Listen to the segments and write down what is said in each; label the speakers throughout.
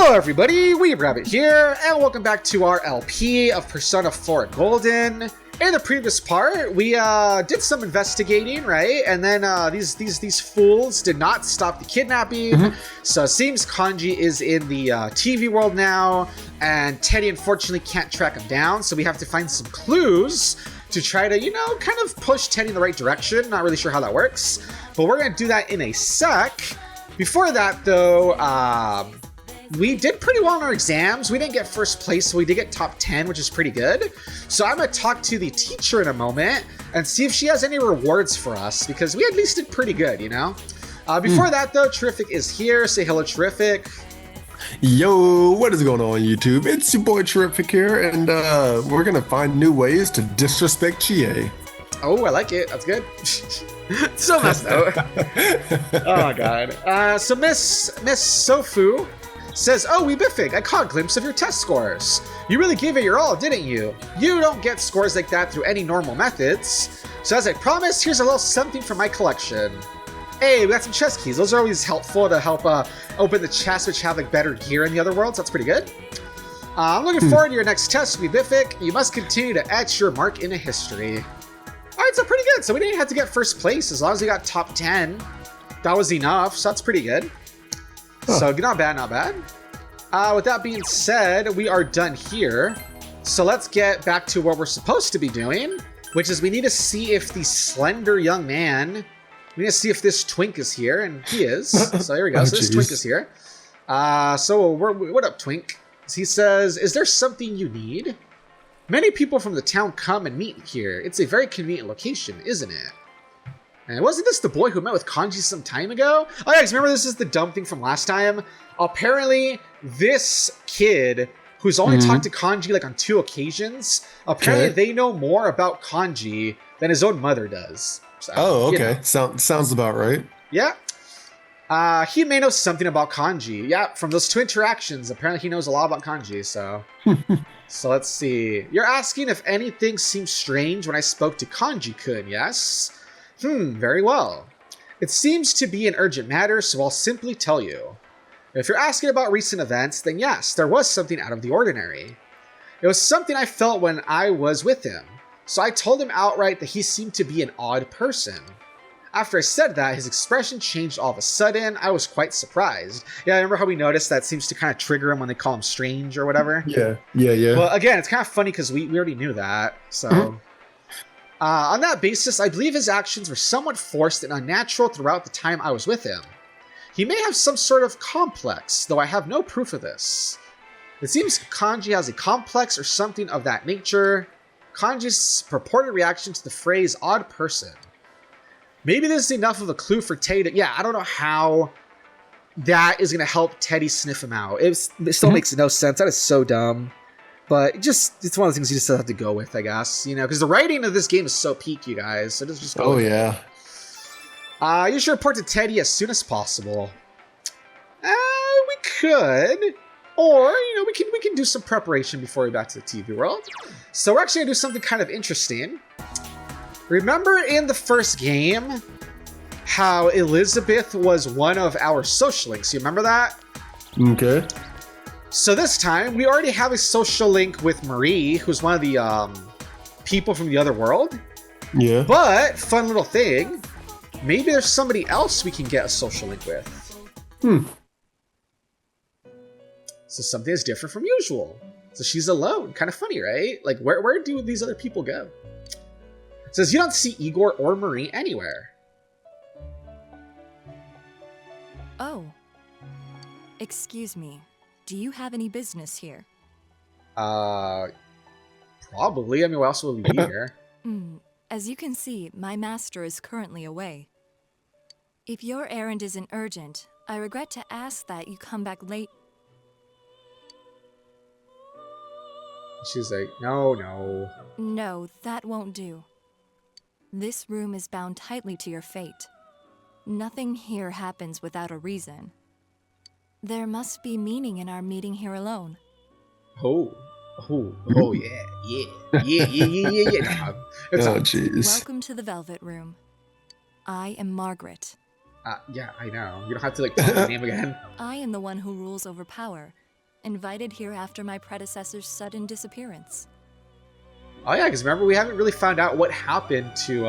Speaker 1: Hello everybody, weebrabbit here, and welcome back to our LP of Persona 4 Golden. In the previous part, we did some investigating, right? And then these fools did not stop the kidnapping. So it seems Kanji is in the TV world now, and Teddy unfortunately can't track him down. So we have to find some clues to try to, kind of push Teddy in the right direction. Not really sure how that works, but we're gonna do that in a sec. Before that, though, we did pretty well in our exams. We didn't get first place, so we did get top 10, which is pretty good. So I'm going to talk to the teacher in a moment and see if she has any rewards for us, because we at least did pretty good, Before that, though, Terrific is here. Say hello, Terrific.
Speaker 2: Yo, what is going on, YouTube? It's your boy Terrific here, and we're going to find new ways to disrespect 𝐥𝐤𝐤.
Speaker 1: Oh, I like it. That's good. So messed up. Oh, my God. So Miss Sofu says, "Oh, weebrabbit, I caught a glimpse of your test scores. You really gave it your all, didn't you? You don't get scores like that through any normal methods. So as I promised, here's a little something from my collection. Hey, we got some chest keys. Those are always helpful to help open the chests, which have like better gear in the other worlds. That's pretty good. I'm looking forward to your next test, weebrabbit. You must continue to etch your mark into history." All right, so pretty good. So we didn't have to get first place. As long as we got top 10, that was enough. So that's pretty good. So not bad, not bad. With that being said, we are done here. So let's get back to what we're supposed to be doing, which is we need to see if the slender young man, we need to see if this twink is here, and he is. So here we go. So this twink is here. What up, twink? He says, "Is there something you need? Many people from the town come and meet here. It's a very convenient location, isn't it? And wasn't this the boy who met with Kanji some time ago?" Oh yeah, 'cause remember, this is the dumb thing from last time. Apparently, this kid who's only talked to Kanji like on 2 occasions, apparently they know more about Kanji than his own mother does. So,
Speaker 2: okay. Sounds about right.
Speaker 1: Yeah. He may know something about Kanji. Yeah, from those 2 interactions, apparently he knows a lot about Kanji, so... So let's see. You're asking if anything seems strange when I spoke to Kanji-kun, yes? Very well. It seems to be an urgent matter, so I'll simply tell you. If you're asking about recent events, then yes, there was something out of the ordinary. It was something I felt when I was with him, so I told him outright that he seemed to be an odd person. After I said that, his expression changed all of a sudden. I was quite surprised. Yeah, remember how we noticed that seems to kind of trigger him when they call him strange or whatever?
Speaker 2: Yeah.
Speaker 1: Well, again, it's kind of funny because we already knew that, so... on that basis, I believe his actions were somewhat forced and unnatural throughout the time I was with him. He may have some sort of complex, though I have no proof of this. It seems Kanji has a complex or something of that nature. Kanji's purported reaction to the phrase odd person. Maybe this is enough of a clue for Teddy to... Yeah, I don't know how that is going to help Teddy sniff him out. It still makes no sense. That is so dumb. But it's one of the things you just have to go with, I guess. Because the writing of this game is so peak, you guys. So just go with
Speaker 2: yeah.
Speaker 1: You should report to Teddy as soon as possible. We could. Or, we can do some preparation before we back to the TV world. So we're actually going to do something kind of interesting. Remember in the first game how Elizabeth was one of our social links? You remember that?
Speaker 2: Okay.
Speaker 1: So this time, we already have a social link with Marie, who's one of the people from the other world.
Speaker 2: Yeah.
Speaker 1: But, fun little thing, maybe there's somebody else we can get a social link with. So something is different from usual. So she's alone. Kind of funny, right? Like, where do these other people go? It says, you don't see Igor or Marie anywhere.
Speaker 3: Oh. Excuse me. Do you have any business here?
Speaker 1: Probably. I mean, what else will we be here?
Speaker 3: As you can see, my master is currently away. If your errand isn't urgent, I regret to ask that you come back late.
Speaker 1: She's like, no.
Speaker 3: No, that won't do. This room is bound tightly to your fate. Nothing here happens without a reason. There must be meaning in our meeting here alone.
Speaker 1: Oh, yeah.
Speaker 2: Jeez.
Speaker 3: Welcome to the Velvet Room. I am Margaret.
Speaker 1: Yeah, I know. You don't have to, tell my name again.
Speaker 3: I am the one who rules over power, Invited here after my predecessor's sudden disappearance.
Speaker 1: Oh yeah, because remember, we haven't really found out what happened to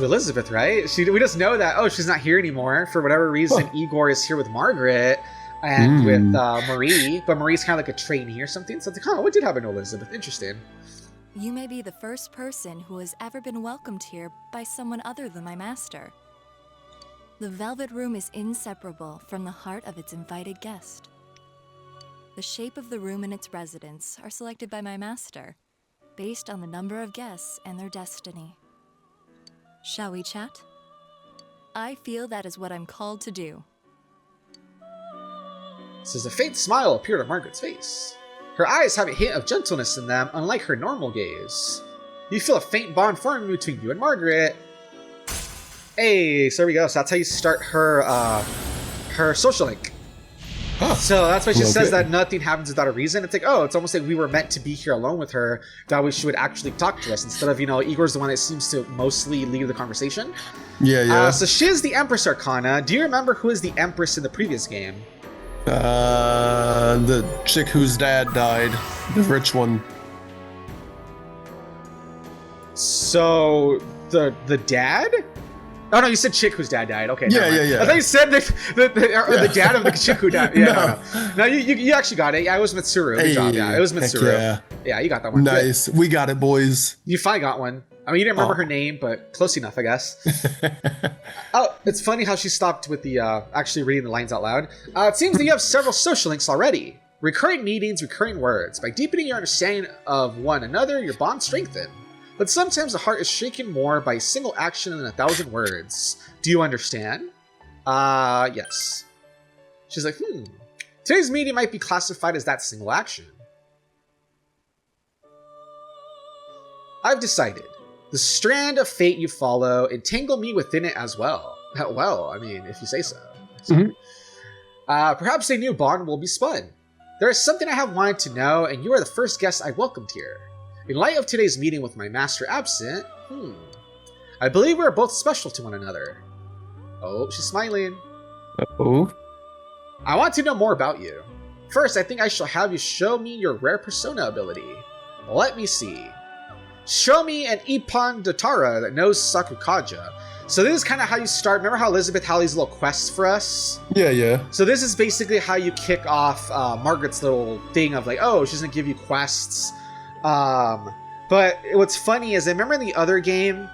Speaker 1: Elizabeth, right? We just know that, oh, she's not here anymore. For whatever reason, Igor is here with Margaret and with Marie, but Marie's kind of like a trainee or something. So it's like, what did happen to Elizabeth? Interesting.
Speaker 3: You may be the first person who has ever been welcomed here by someone other than my master. The Velvet Room is inseparable from the heart of its invited guest. The shape of the room and its residents are selected by my master, based on the number of guests and their destiny. Shall we chat? I feel that is what I'm called to do.
Speaker 1: Says a faint smile appeared on Margaret's face. Her eyes have a hint of gentleness in them, unlike her normal gaze. You feel a faint bond forming between you and Margaret. Hey, so there we go. So that's how you start her her social link. Huh. So that's why she says that nothing happens without a reason. It's like, oh, it's almost like we were meant to be here alone with her. That way she would actually talk to us instead of, Igor's the one that seems to mostly lead the conversation.
Speaker 2: Yeah.
Speaker 1: So she is the Empress Arcana. Do you remember who is the Empress in the previous game?
Speaker 2: The chick whose dad died. The rich one.
Speaker 1: So, the dad? Oh no, you said chick whose dad died. Okay.
Speaker 2: Yeah.
Speaker 1: I thought you said the dad of the chick who died. Yeah. No, you actually got it. Yeah, it was Mitsuru. Good job. Yeah, it was Mitsuru. Yeah, you got that one.
Speaker 2: Nice. Good. We got it, boys.
Speaker 1: You finally got one. I mean, you didn't remember her name, but close enough, I guess. Oh, it's funny how she stopped with the actually reading the lines out loud. It seems that you have several social links already. Recurring meetings, recurring words. By deepening your understanding of one another, your bonds strengthen. But sometimes the heart is shaken more by a single action than 1,000 words. Do you understand? Yes. She's like, Today's meeting might be classified as that single action. I've decided. The strand of fate you follow, entangle me within it as well. Well, I mean, if you say so. Perhaps a new bond will be spun. There is something I have wanted to know, and you are the first guest I welcomed here. In light of today's meeting with my master absent, I believe we are both special to one another. Oh, she's smiling.
Speaker 2: Oh.
Speaker 1: I want to know more about you. First, I think I shall have you show me your rare persona ability. Let me see. Show me an Ippon Dotara that knows Sakukaja. So this is kind of how you start. Remember how Elizabeth had these little quests for us?
Speaker 2: Yeah.
Speaker 1: So this is basically how you kick off Margaret's little thing of like, oh, she's going to give you quests. But what's funny is I remember in the other game,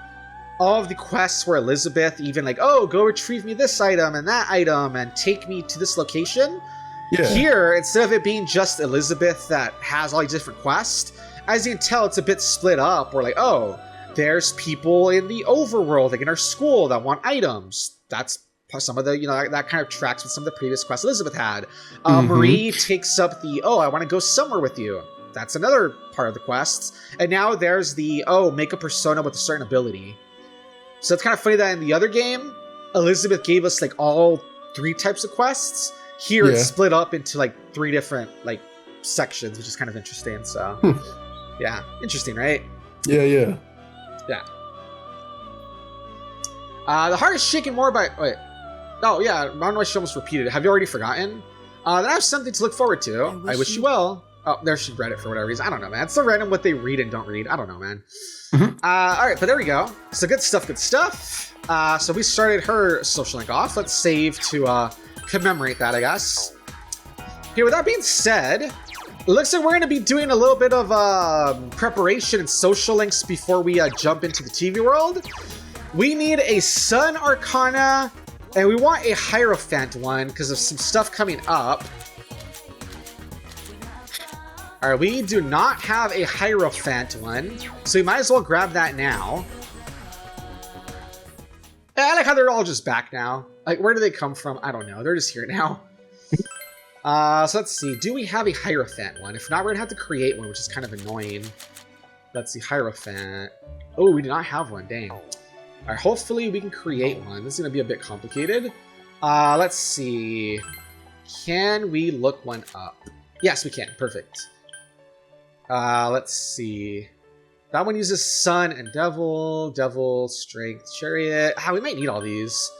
Speaker 1: all of the quests were Elizabeth, even like, oh, go retrieve me this item and that item and take me to this location. Yeah. Here, instead of it being just Elizabeth that has all these different quests, as you can tell, it's a bit split up. We're like, oh, there's people in the overworld, like in our school, that want items. That's some of the, that kind of tracks with some of the previous quests Elizabeth had. Marie takes up the, oh, I want to go somewhere with you. That's another part of the quests. And now there's the, oh, make a persona with a certain ability. So it's kind of funny that in the other game, Elizabeth gave us like all 3 types of quests. Here it's split up into like 3 different like sections, which is kind of interesting. So yeah, interesting, right?
Speaker 2: Yeah.
Speaker 1: The heart is shaken more by... Wait. Oh, yeah. I don't know why she almost repeated it. Have you already forgotten? Then I have something to look forward to. I wish you well. Oh, there she read it for whatever reason. I don't know, man. It's so random what they read and don't read. I don't know, man. All right, but there we go. So good stuff. So we started her social link off. Let's save to commemorate that, I guess. Okay, with that being said... It looks like we're going to be doing a little bit of preparation and social links before we jump into the TV world. We need a Sun Arcana, and we want a Hierophant one because of some stuff coming up. Alright, we do not have a Hierophant one, so we might as well grab that now. I like how they're all just back now. Like, where do they come from? I don't know. They're just here now. So let's see. Do we have a Hierophant one? If not, we're going to have to create one, which is kind of annoying. Let's see. Hierophant. Oh, we do not have one. Dang. All right. Hopefully, we can create one. This is going to be a bit complicated. Let's see. Can we look one up? Yes, we can. Perfect. Let's see. That one uses Sun and Devil, Strength, Chariot. We might need all these.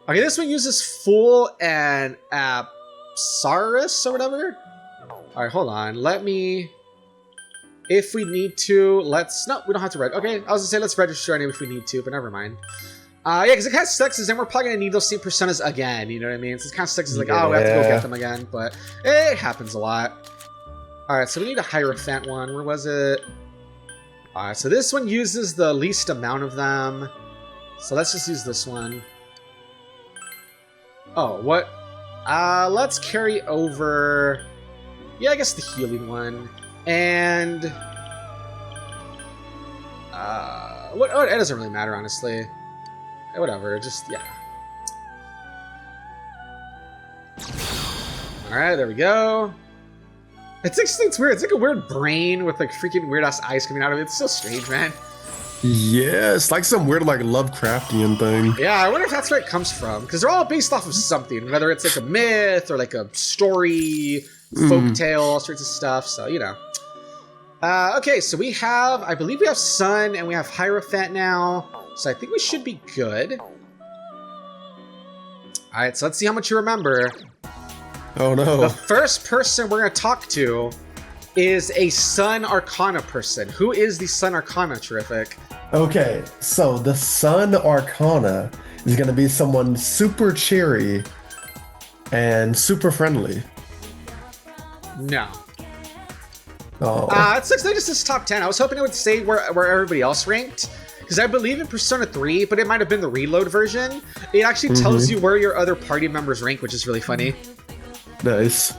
Speaker 1: Okay, this one uses Fool and Saurus or whatever. All right, hold on. Let me. If we need to, let's. No, we don't have to register. Okay, I was gonna say let's register our name if we need to, but never mind. Yeah, because it kind of sucks is then we're probably gonna need those same personas again. You know what I mean? So it kind of sucks is like, oh, we have to go get them again, but it happens a lot. All right, so we need a Hierophant one. Where was it? All right, so this one uses the least amount of them. So let's just use this one. Oh, what? Let's carry over. Yeah, I guess the healing one. And what? Oh, it doesn't really matter, honestly. Whatever, just yeah. All right, there we go. It's weird. It's like a weird brain with like freaking weird ass eyes coming out of it. It's so strange, man.
Speaker 2: Yeah, it's like some weird like Lovecraftian thing.
Speaker 1: Yeah, I wonder if that's where it comes from because they're all based off of something, whether it's like a myth or like a story, folktale, all sorts of stuff. So you know. Okay, so we have, I believe we have Sun and we have Hierophant now. So I think we should be good. All right, so let's see how much you remember.
Speaker 2: Oh no.
Speaker 1: The first person we're going to talk to is a Sun Arcana person. Who is the Sun Arcana, Terrific?
Speaker 2: Okay, so the Sun Arcana is going to be someone super cheery and super friendly.
Speaker 1: No.
Speaker 2: Oh.
Speaker 1: It sucks that it's just top 10. I was hoping it would say where everybody else ranked. Because I believe in Persona 3, but it might have been the reload version. It actually tells you where your other party members rank, which is really funny.
Speaker 2: Nice.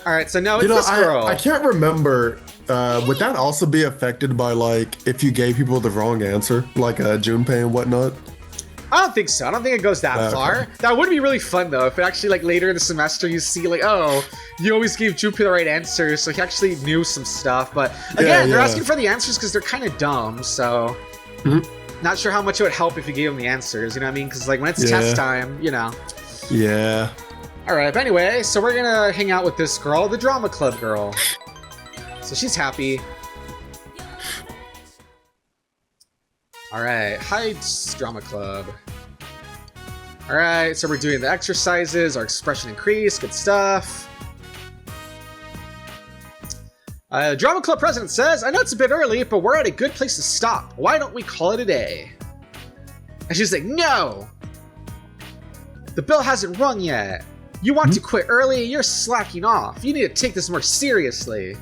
Speaker 1: All right, so no, it's this girl.
Speaker 2: I can't remember. Would that also be affected by like if you gave people the wrong answer, like Junpei and whatnot?
Speaker 1: I don't think so. I don't think it goes that far. That would be really fun though, if it actually like later in the semester you see like, oh, you always gave Junpei the right answer, so he actually knew some stuff. But again, they're asking for the answers because they're kind of dumb, so not sure how much it would help if you gave them the answers. You know what I mean? Because like when it's test time, you know.
Speaker 2: Yeah.
Speaker 1: All right, but anyway, so we're gonna hang out with this girl, the drama club girl. So she's happy. All right, hi, drama club. All right, so we're doing the exercises, our expression increase, good stuff. Drama club president says, I know it's a bit early, but we're at a good place to stop. Why don't we call it a day? And she's like, no! The bell hasn't rung yet. You want to quit early? You're slacking off. You need to take this more seriously.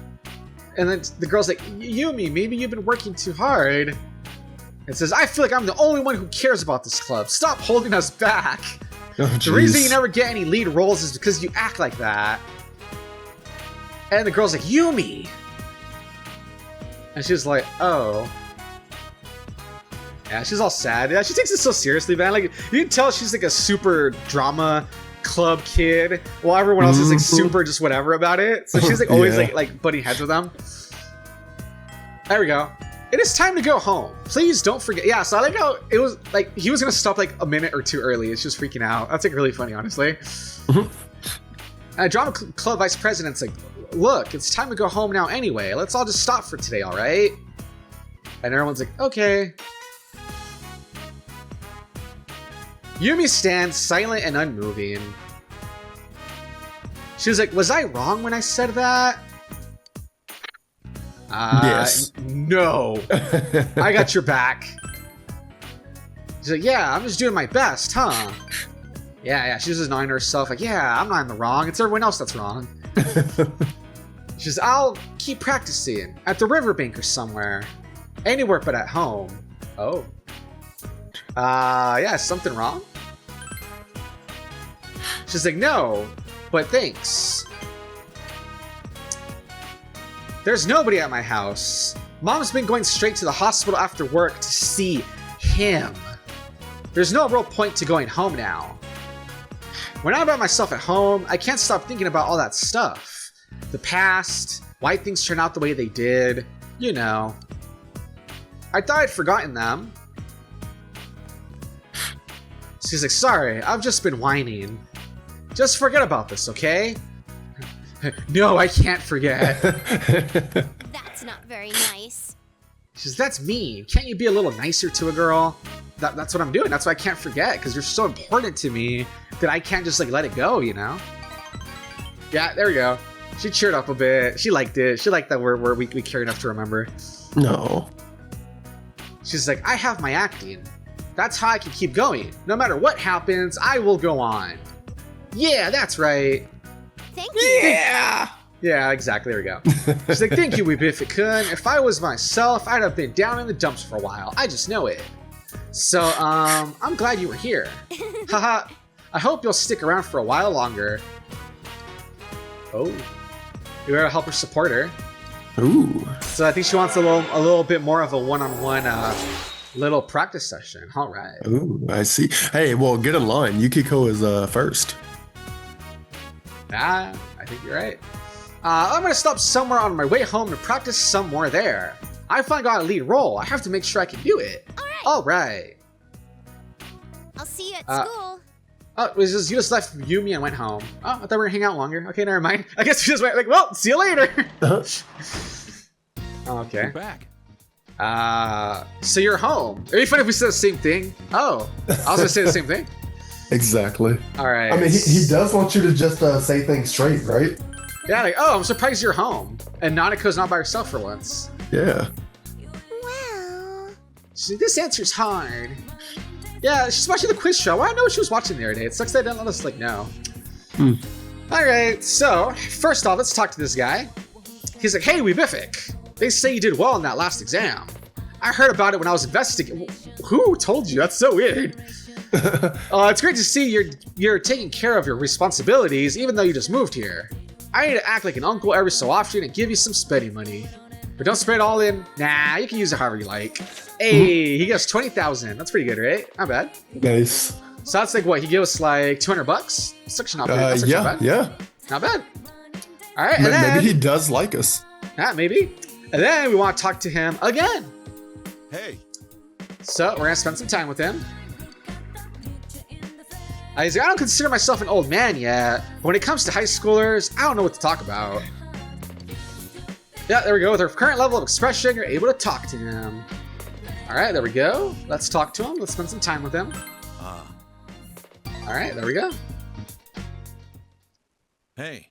Speaker 1: And then the girl's like, Yumi, maybe you've been working too hard. And says, I feel like I'm the only one who cares about this club. Stop holding us back.
Speaker 2: Oh,
Speaker 1: the reason you never get any lead roles is because you act like that. And the girl's like, Yumi. And she's like, oh. Yeah, she's all sad. Yeah, she takes it so seriously, man. Like, you can tell she's like a super drama club kid, while everyone else is like super just whatever about it. So she's like always like butting heads with them. There we go. It is time to go home. Please don't forget. Yeah, so I like how it was like he was gonna stop like a minute or two early. It's just freaking out. That's like really funny, honestly. Drama club vice president's like, look, it's time to go home now anyway. Let's all just stop for today, all right? And everyone's like, okay. Yumi stands silent and unmoving. She was like, was I wrong when I said that?
Speaker 2: Yes.
Speaker 1: No. I got your back. She's like, yeah, I'm just doing my best, huh? Yeah, she's just annoying herself. Like, yeah, I'm not in the wrong. It's everyone else that's wrong. She says, I'll keep practicing at the riverbank or somewhere. Anywhere but at home. Oh. Yeah, is something wrong? She's like, no, but thanks. There's nobody at my house. Mom's been going straight to the hospital after work to see him. There's no real point to going home now. When I'm by myself at home, I can't stop thinking about all that stuff. The past, why things turn out the way they did, you know. I thought I'd forgotten them. She's like, sorry, I've just been whining. Just forget about this, okay? No, I can't forget.
Speaker 4: That's not very nice.
Speaker 1: She says, that's mean. Can't you be a little nicer to a girl? That's what I'm doing. That's why I can't forget, because you're so important to me that I can't just like let it go, you know? Yeah, there we go. She cheered up a bit. She liked it. She liked that we care enough to remember.
Speaker 2: No.
Speaker 1: She's like, I have my acting. That's how I can keep going. No matter what happens, I will go on. Yeah, that's right.
Speaker 4: Thank you.
Speaker 2: Yeah.
Speaker 1: Yeah, exactly. There we go. She's like, thank you, weebrabbitgaming. If I was myself, I'd have been down in the dumps for a while. I just know it. So, I'm glad you were here. Haha. I hope you'll stick around for a while longer. Oh. You gotta help her support her.
Speaker 2: Ooh.
Speaker 1: So I think she wants a little bit more of a one-on-one little practice session. All right.
Speaker 2: Ooh, I see. Hey, well, get in line. 𝐦𝐤𝐤 is first.
Speaker 1: Ah, I think you're right. I'm gonna stop somewhere on my way home to practice some more there. I finally got a lead role. I have to make sure I can do it. All right.
Speaker 4: I'll see you at school.
Speaker 1: Oh, it was just, you just left Yumi and went home. Oh, I thought we were gonna hang out longer. Okay, never mind. I guess we just went like, well, see you later. Okay.
Speaker 5: We're back.
Speaker 1: So you're home. It'd be funny if we said the same thing. Oh, I was gonna say the same thing.
Speaker 2: Exactly.
Speaker 1: All right.
Speaker 2: I mean, he does want you to just say things straight, right?
Speaker 1: Yeah, like, oh, I'm surprised you're home. And Nanako's not by herself for once.
Speaker 2: Yeah.
Speaker 4: Well,
Speaker 1: She's like, this answer's hard. Yeah, she's watching the quiz show. I didn't know what she was watching the other day. It sucks they didn't let us, like, know. All right, so, first off, let's talk to this guy. He's like, hey, weebific. They say you did well in that last exam. I heard about it when I was investigating. Who told you? That's so weird. It's great to see you're taking care of your responsibilities, even though you just moved here. I need to act like an uncle every so often and give you some spending money. But don't spend it all in. Nah, you can use it however you like. Hey, he gives 20,000. That's pretty good, right? Not bad.
Speaker 2: Nice.
Speaker 1: So that's like what? He gives us like 200 bucks? That's actually not bad. That's actually not bad.
Speaker 2: Yeah.
Speaker 1: Not bad. All right, and then,
Speaker 2: maybe he does like us.
Speaker 1: Yeah, maybe. And then we want to talk to him again.
Speaker 5: Hey.
Speaker 1: So we're gonna spend some time with him. He's like, I don't consider myself an old man yet, but when it comes to high schoolers, I don't know what to talk about. Yeah, there we go. With her current level of expression, you're able to talk to him. All right, there we go. Let's talk to him. Let's spend some time with him. All right, there we go.
Speaker 5: Hey.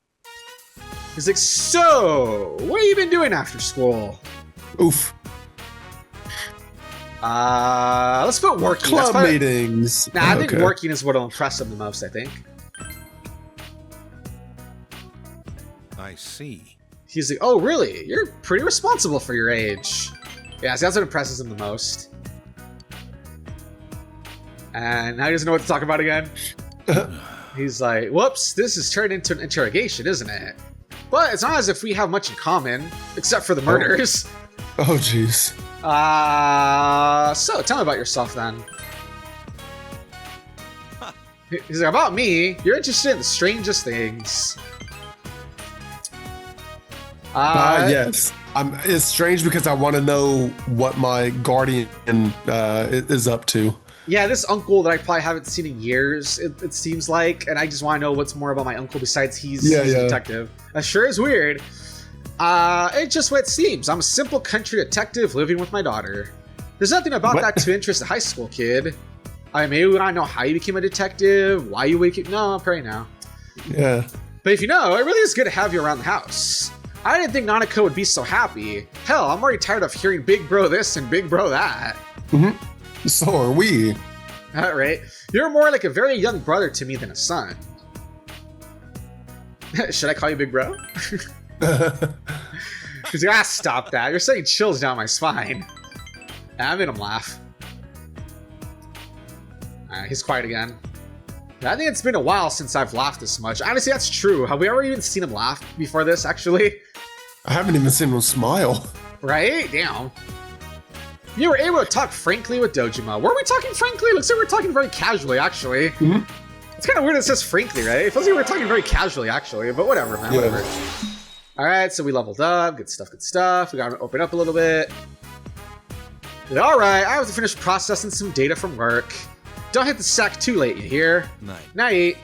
Speaker 1: He's like, so, what have you been doing after school?
Speaker 2: Oof.
Speaker 1: Let's put working.
Speaker 2: Club meetings.
Speaker 1: Nah, I think working is what'll impress him the most, I think.
Speaker 5: I see.
Speaker 1: He's like, oh, really? You're pretty responsible for your age. Yeah, so that's what impresses him the most. And now he doesn't know what to talk about again. He's like, whoops, this has turned into an interrogation, isn't it? But it's not as if we have much in common, except for the murders.
Speaker 2: Oh, jeez.
Speaker 1: So tell me about yourself then. He's like, about me, you're interested in the strangest things.
Speaker 2: Yes. It's strange because I want to know what my guardian is up to.
Speaker 1: Yeah, this uncle that I probably haven't seen in years, it seems like, and I just want to know what's more about my uncle besides he's a detective. That sure is weird. It's just what it seems. I'm a simple country detective living with my daughter. There's nothing about that to interest a high school kid. I mean, maybe we don't know how you became a detective, why you wake up. No, probably no.
Speaker 2: Yeah.
Speaker 1: But if you know, it really is good to have you around the house. I didn't think Nanako would be so happy. Hell, I'm already tired of hearing big bro this and big bro that.
Speaker 2: Mm-hmm. So are we.
Speaker 1: All right. You're more like a very young brother to me than a son. Should I call you big bro? He's like, stop that. You're sending chills down my spine. I made him laugh. He's quiet again. I think it's been a while since I've laughed this much. Honestly, that's true. Have we ever even seen him laugh before this, actually?
Speaker 2: I haven't even seen him smile.
Speaker 1: Right? Damn. You were able to talk frankly with Dojima. Were we talking frankly? Looks like we're talking very casually, actually.
Speaker 2: Mm-hmm.
Speaker 1: It's kind of weird it says frankly, right? It feels like we're talking very casually, actually, but whatever, man, whatever. All right, so we leveled up. Good stuff, good stuff. We got to open up a little bit. All right, I have to finish processing some data from work. Don't hit the sack too late, you hear? Night.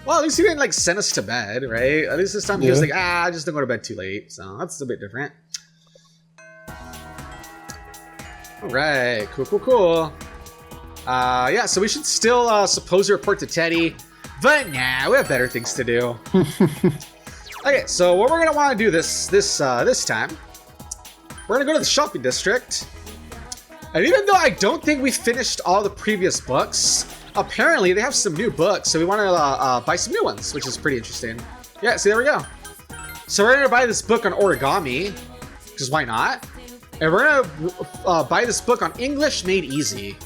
Speaker 1: Well, at least he didn't, like, send us to bed, right? At least this time he was like, just don't go to bed too late. So that's a bit different. All right, cool. Yeah, so we should still suppose a report to Teddy. But nah, we have better things to do. Okay, so what we're gonna want to do this time, we're gonna go to the shopping district. And even though I don't think we finished all the previous books, apparently they have some new books, so we want to buy some new ones, which is pretty interesting. Yeah, see, there we go. So we're gonna buy this book on origami, because why not? And we're gonna buy this book on English Made Easy.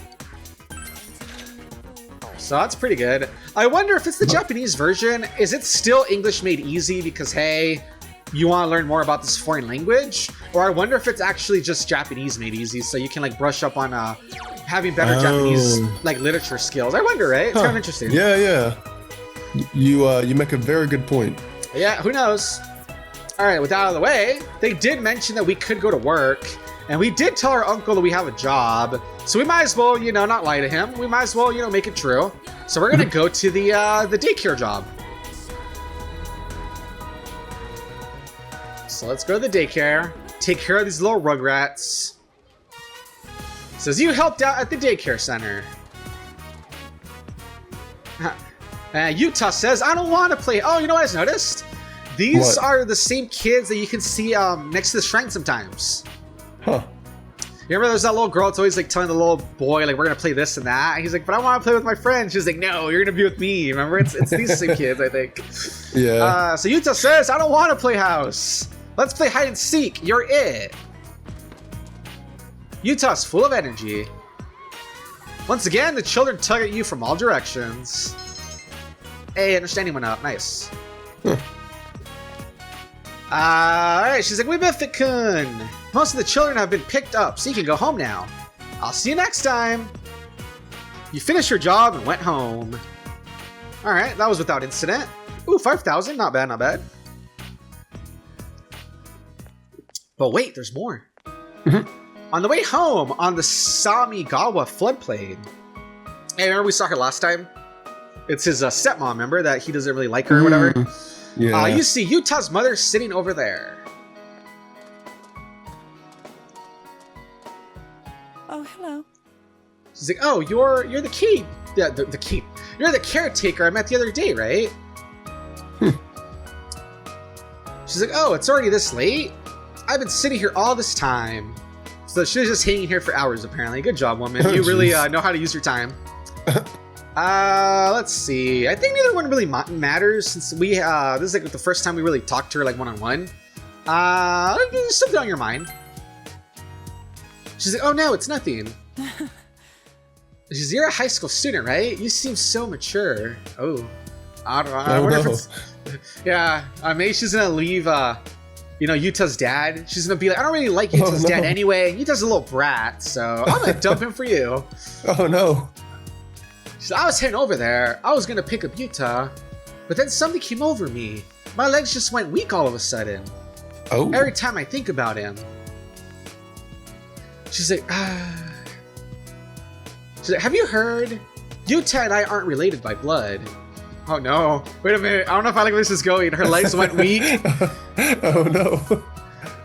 Speaker 1: So that's pretty good. I wonder if it's the Japanese version. Is it still English Made Easy because, hey, you want to learn more about this foreign language? Or I wonder if it's actually just Japanese Made Easy, so you can like brush up on having better Japanese like literature skills. I wonder, right? It's kind of interesting.
Speaker 2: Yeah, yeah. You make a very good point.
Speaker 1: Yeah, who knows? All right, with that out of the way, they did mention that we could go to work, and we did tell our uncle that we have a job, so we might as well, you know, not lie to him. We might as well, you know, make it true. So we're gonna go to the daycare job. So let's go to the daycare, take care of these little rugrats. Says you helped out at the daycare center. Utah says, I don't want to play. Oh, you know what I just noticed? These are the same kids that you can see next to the shrine sometimes.
Speaker 2: Huh.
Speaker 1: You remember there's that little girl that's always like telling the little boy, like, we're going to play this and that? And he's like, but I want to play with my friends. She's like, no, you're going to be with me. Remember? It's these same kids, I think.
Speaker 2: Yeah.
Speaker 1: So Utah says, I don't want to play house. Let's play hide and seek. You're it. Utah's full of energy. Once again, the children tug at you from all directions. Hey, understanding went up. Nice. Alright, she's like, we miss it-kun. Most of the children have been picked up, so you can go home now. I'll see you next time. You finished your job and went home. Alright, that was without incident. Ooh, 5,000. Not bad, not bad. But wait, there's more. On the way home, on the 𝐦𝐨𝐬𝐫𝐞 floodplain. Hey, remember we saw her last time? It's his stepmom, remember? That he doesn't really like her or whatever?
Speaker 2: Yeah.
Speaker 1: You see Utah's mother sitting over there.
Speaker 6: Oh, hello.
Speaker 1: She's like, oh, you're the key. Yeah, the key. You're the caretaker I met the other day, right? She's like, oh, it's already this late? I've been sitting here all this time. So she was just hanging here for hours, apparently. Good job, woman. You really know how to use your time. Let's see. I think neither one really matters since we, this is like the first time we really talked to her like one-on-one. There's something on your mind. She's like, oh no, it's nothing. She's like, you're a high school student, right? You seem so mature. Oh, I don't know. I wonder if it's, yeah, maybe she's gonna leave, you know, Utah's dad. She's gonna be like, I don't really like Utah's dad anyway. And Utah's a little brat, so I'm gonna dump him for you.
Speaker 2: Oh no.
Speaker 1: So I was heading over there. I was gonna pick up Utah, but then something came over me. My legs just went weak all of a sudden.
Speaker 2: Oh.
Speaker 1: Every time I think about him. She's like, She's like, have you heard? Utah and I aren't related by blood. Oh no. Wait a minute. I don't know if I like where this is going. Her legs went weak.
Speaker 2: Oh no.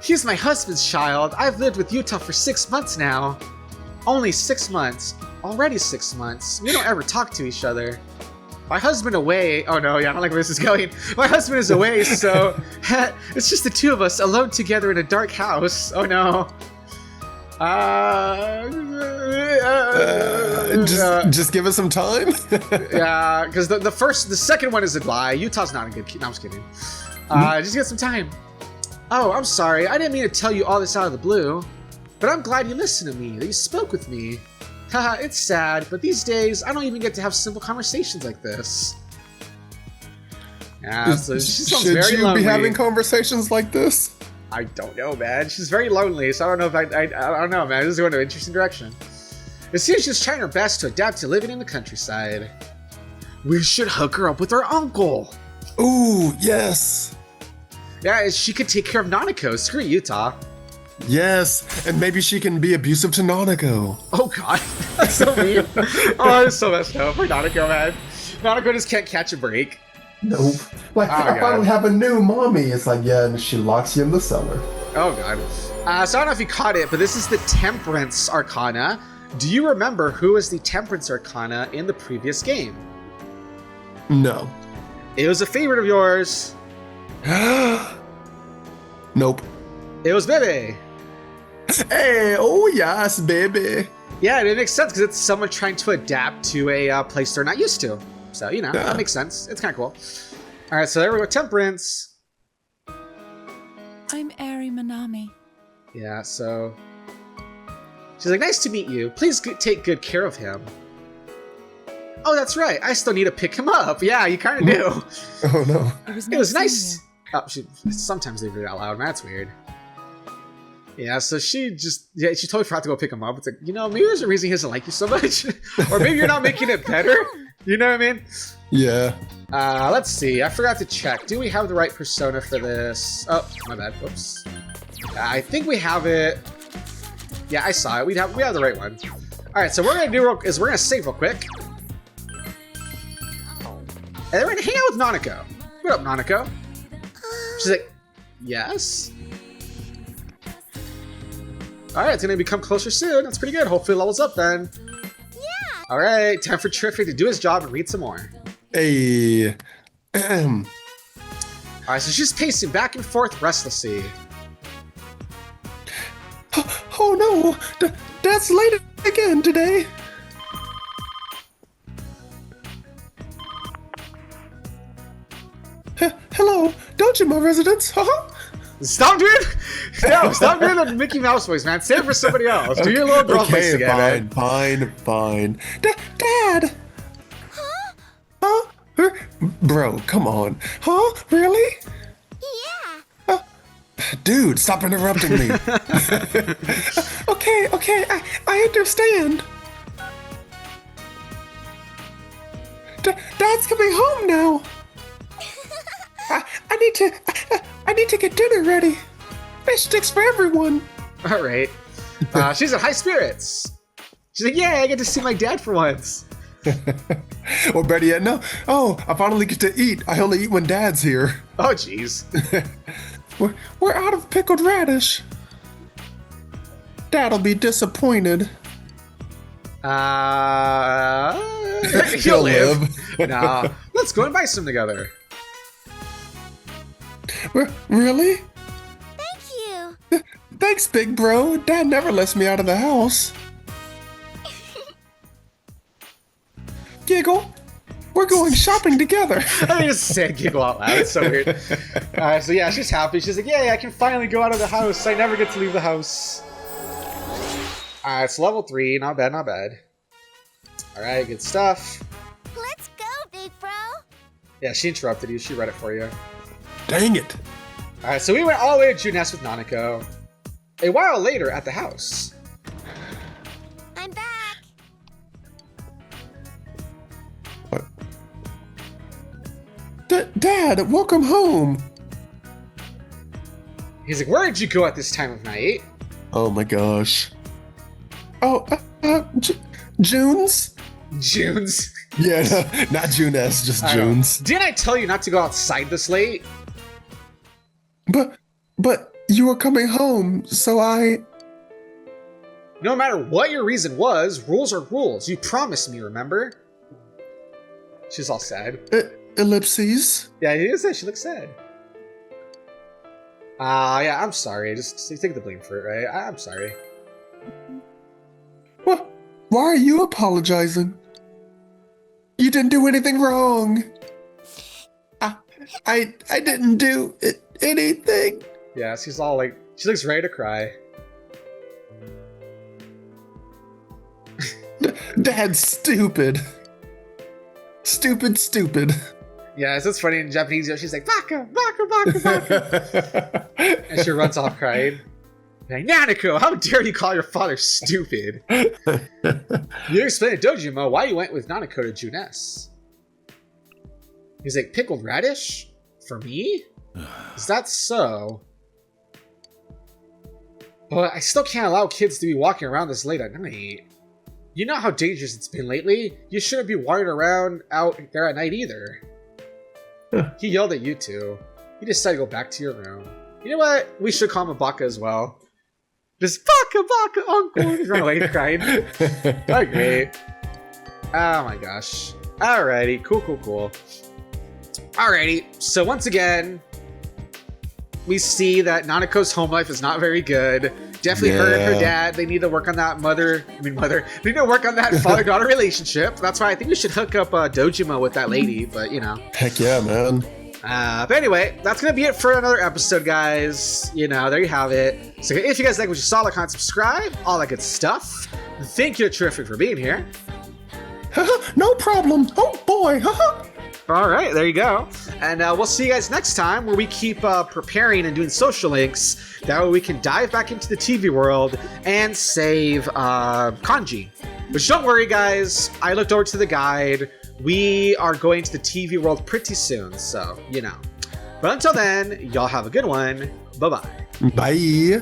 Speaker 1: He's my husband's child. I've lived with Utah for 6 months now. Only 6 months. Already 6 months. We don't ever talk to each other. My husband away. Oh no, yeah, I don't like where this is going. My husband is away, so it's just the two of us alone together in a dark house. Oh no.
Speaker 2: Just give us some time.
Speaker 1: Yeah, because the second one is a lie. Utah's not a good kid. No, I'm just kidding. Just get some time. Oh, I'm sorry. I didn't mean to tell you all this out of the blue, but I'm glad you listened to me, that you spoke with me. Haha, it's sad, but these days I don't even get to have simple conversations like this. Yeah, so she sounds very lonely.
Speaker 2: Should you be having conversations like this?
Speaker 1: I don't know, man. She's very lonely, so I don't know if I don't know, man. This is going in an interesting direction. It seems she's trying her best to adapt to living in the countryside. We should hook her up with our uncle.
Speaker 2: Ooh, yes.
Speaker 1: Yeah, she could take care of Nanako. Screw Utah.
Speaker 2: Yes, and maybe she can be abusive to Nanako.
Speaker 1: Oh god, that's so mean. Oh, that's so messed up for Nanako, man. Nanako just can't catch a break.
Speaker 2: Nope. Like, I finally have a new mommy. It's like, yeah, and she locks you in the cellar.
Speaker 1: Oh god. So I don't know if you caught it, but this is the Temperance Arcana. Do you remember who was the Temperance Arcana in the previous game?
Speaker 2: No.
Speaker 1: It was a favorite of yours.
Speaker 2: Nope.
Speaker 1: It was Bebe.
Speaker 2: Hey, oh yes, baby.
Speaker 1: Yeah, and it makes sense because it's someone trying to adapt to a place they're not used to. So, you know, that makes sense. It's kind of cool. All right, so there we go. Temperance.
Speaker 6: I'm Ari Manami.
Speaker 1: Yeah, so she's like, nice to meet you. Please take good care of him. Oh, that's right. I still need to pick him up. Yeah, you kind of do.
Speaker 2: Oh no.
Speaker 1: It was nice. Oh, sometimes they read it out loud, man. That's weird. Yeah, so she totally forgot to go pick him up. It's like, you know, maybe there's a reason he doesn't like you so much. Or maybe you're not making it better. You know what I mean?
Speaker 2: Yeah.
Speaker 1: Let's see. I forgot to check. Do we have the right persona for this? Oh, my bad. Whoops. I think we have it. Yeah, I saw it. We have the right one. All right, so what we're gonna do is we're gonna save real quick, and then we're gonna hang out with Nanako. What up, Nanako? She's like, yes. All right, it's gonna become closer soon. That's pretty good. Hopefully, it levels up then.
Speaker 4: Yeah.
Speaker 1: All right, time for Terrific to do his job and read some more.
Speaker 2: Hey.
Speaker 1: All right, so she's pacing back and forth restlessly.
Speaker 2: Oh no, Dad's late again today. Hello, don't you my residence?
Speaker 1: Stop doing the Mickey Mouse voice, man. Save it for somebody else. Do your little girl voice again.
Speaker 2: Fine. Dad. Huh? Bro, come on. Huh? Really?
Speaker 4: Yeah.
Speaker 2: Dude, stop interrupting me. Okay, I understand. Dad's coming home now. I need to get dinner ready. Fish sticks for everyone.
Speaker 1: All right. She's in high spirits. She's like, yeah, I get to see my dad for once.
Speaker 2: Or better yet, no. Oh, I finally get to eat. I only eat when Dad's here.
Speaker 1: Oh, jeez.
Speaker 2: We're out of pickled radish. Dad'll be disappointed.
Speaker 1: He'll live. Nah, let's go and buy some together.
Speaker 2: Really?
Speaker 4: Thank you.
Speaker 2: Thanks, big bro. Dad never lets me out of the house. Giggle, we're going shopping together.
Speaker 1: I just said giggle out loud. It's so weird. So yeah, she's happy. She's like, yay, I can finally go out of the house. I never get to leave the house. Alright, it's level 3. Not bad, not bad. Alright, good stuff.
Speaker 4: Let's go, big bro.
Speaker 1: Yeah, she interrupted you. She read it for you.
Speaker 2: Dang it.
Speaker 1: Alright, so we went all the way to Junes with Nanako. A while later at the house.
Speaker 4: I'm back.
Speaker 2: What? Dad, welcome home.
Speaker 1: He's like, where did you go at this time of night?
Speaker 2: Oh my gosh. Oh, Junes?
Speaker 1: Junes.
Speaker 2: Yeah, not Junes, just Junes.
Speaker 1: Didn't I tell you not to go outside this late?
Speaker 2: But you were coming home, so I...
Speaker 1: No matter what your reason was, rules are rules. You promised me, remember? She's all sad.
Speaker 2: Ellipses?
Speaker 1: Yeah, he is. She looks sad. Yeah, I'm sorry. Just take the blame for it, right? I'm sorry.
Speaker 2: What? Why are you apologizing? You didn't do anything wrong. I didn't do anything.
Speaker 1: Yeah, she's all like, she looks ready to cry.
Speaker 2: Dad's stupid. Stupid.
Speaker 1: Yeah, so it's funny in Japanese. She's like, baka, baka, baka, baka. And she runs off crying. Like, Nanako, how dare you call your father stupid? You explained to Dojima why you went with Nanako to Junes. He's like, pickled radish? For me? Is that so? But I still can't allow kids to be walking around this late at night. You know how dangerous it's been lately? You shouldn't be wandering around out there at night either. He yelled at you two. You decided to go back to your room. You know what? We should call him a baka as well. Just baka, uncle. He's running away crying. Oh, great. Oh my gosh. Alrighty, cool. Alrighty, so once again, we see that Nanako's home life is not very good. Definitely her and her dad, they need to work on that they need to work on that father-daughter relationship. That's why I think we should hook up Dojima with that lady, but you know.
Speaker 2: Heck yeah, man.
Speaker 1: But anyway, that's going to be it for another episode, guys. You know, there you have it. So if you guys like what you saw, like, comment, subscribe, all that good stuff. Thank you, Terrific, for being here.
Speaker 2: No problem. Oh, boy.
Speaker 1: All right, there you go. And we'll see you guys next time where we keep preparing and doing social links. That way we can dive back into the TV world and save Kanji. Which don't worry, guys. I looked over to the guide. We are going to the TV world pretty soon, so, you know. But until then, y'all have a good one. Bye-bye.
Speaker 2: Bye.